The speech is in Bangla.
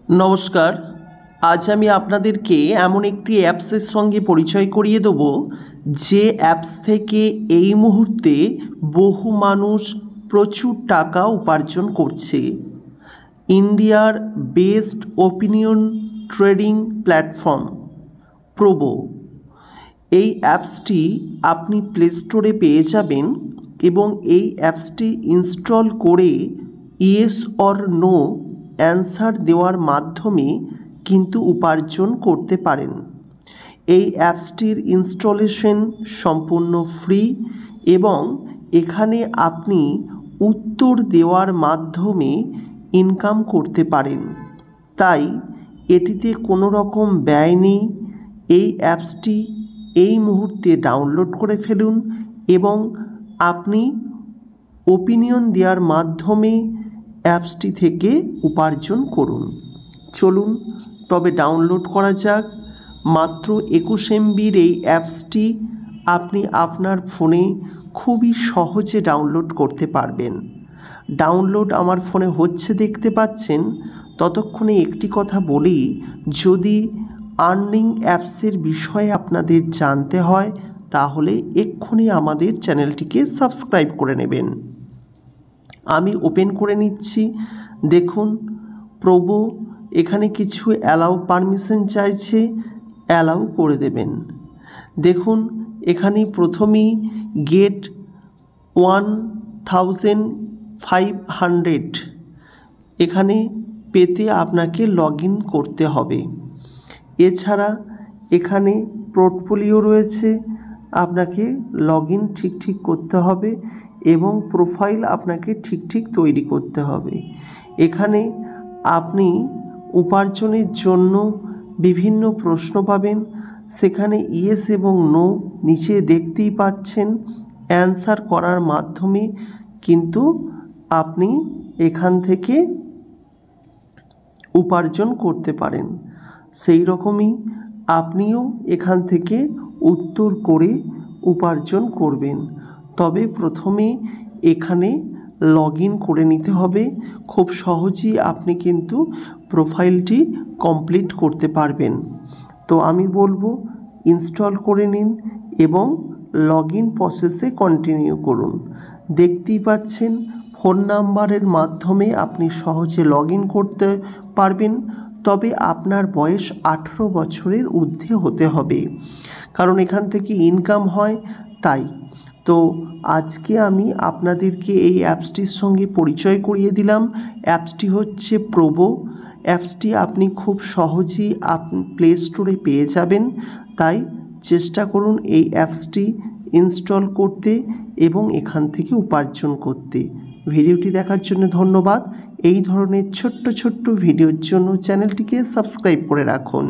নমস্কার। আজ আমি আপনাদেরকে এমন একটি অ্যাপসের সঙ্গে পরিচয় করিয়ে দেব যে অ্যাপস থেকে এই মুহূর্তে বহু মানুষ প্রচুর টাকা উপার্জন করছে। ইন্ডিয়ার বেস্ট ওপিনিয়ন ট্রেডিং প্ল্যাটফর্ম প্রোবো। এই অ্যাপসটি আপনি প্লে স্টোরে পেয়ে যাবেন এবং এই অ্যাপসটি ইনস্টল করে ইয়েস অর নো অ্যান্সার দেওয়ার মাধ্যমে কিন্তু উপার্জন করতে পারেন। এই অ্যাপসটির ইনস্টলেশন সম্পূর্ণ ফ্রি এবং এখানে আপনি উত্তর দেওয়ার মাধ্যমে ইনকাম করতে পারেন, তাই এটিতে কোনো রকম ব্যয় নেই। এই অ্যাপসটি এই মুহূর্তে ডাউনলোড করে ফেলুন এবং আপনি ওপিনিয়ন দেওয়ার মাধ্যমে অ্যাপসটি থেকে উপার্জন করুন। চলুন তবে ডাউনলোড করা যাক। মাত্র 21 MBর এই অ্যাপসটি আপনি আপনার ফোনে খুবই সহজে ডাউনলোড করতে পারবেন। ডাউনলোড আমার ফোনে হচ্ছে দেখতে পাচ্ছেন। ততক্ষণে একটি কথা বলি, যদি আর্নিং অ্যাপসের বিষয়ে আপনাদের জানতে হয় তাহলে এক্ষুনি আমাদের চ্যানেলটিকে সাবস্ক্রাইব করে নেবেন। আমি ওপেন করে নিচ্ছি। দেখুন প্রোবো, এখানে কিছু অ্যালাউ পারমিশন চাইছে, অ্যালাউ করে দেবেন। দেখুন এখানে প্রথমেই গেট 1500 এখানে পেতে আপনাকে লগ ইন করতে হবে। এছাড়া এখানে পোর্টফোলিও রয়েছে, আপনাকে লগ ইন ঠিক করতে হবে এবং প্রোফাইল আপনাকে ঠিক তৈরি করতে হবে। এখানে আপনি উপার্জনের জন্য বিভিন্ন প্রশ্ন পাবেন, সেখানে ইয়েস এবং নো নিচে দেখতেই পাচ্ছেন। অ্যান্সার করার মাধ্যমে কিন্তু আপনি এখান থেকে উপার্জন করতে পারেন। সেই রকমই আপনিও এখান থেকে উত্তর করে উপার্জন করবেন। তবে প্রথমে এখানে লগ ইন করে নিতে হবে। খুব সহজেই আপনি কিন্তু প্রোফাইলটি কমপ্লিট করতে পারবেন। তো আমি বলবো ইনস্টল করে নিন এবং লগ ইন প্রসেসে কন্টিনিউ করুন। দেখতেই পাচ্ছেন ফোন নাম্বারের মাধ্যমে আপনি সহজে লগ ইন করতে পারবেন, তবে আপনার বয়স 18 বছরের ঊর্ধ্বে হতে হবে, কারণ এখান থেকে ইনকাম হয় তাই। তো আজকে আমি আপনাদেরকে এই অ্যাপসটির সঙ্গে পরিচয় করিয়ে দিলাম। অ্যাপসটি হচ্ছে প্রোবো। অ্যাপসটি আপনি খুব সহজেই প্লে স্টোরে পেয়ে যাবেন, তাই চেষ্টা করুন এই অ্যাপসটি ইনস্টল করতে এবং এখান থেকে উপার্জন করতে। ভিডিওটি দেখার জন্য ধন্যবাদ। এই ধরনের ছোট্ট ভিডিওর জন্য চ্যানেলটিকে সাবস্ক্রাইব করে রাখুন।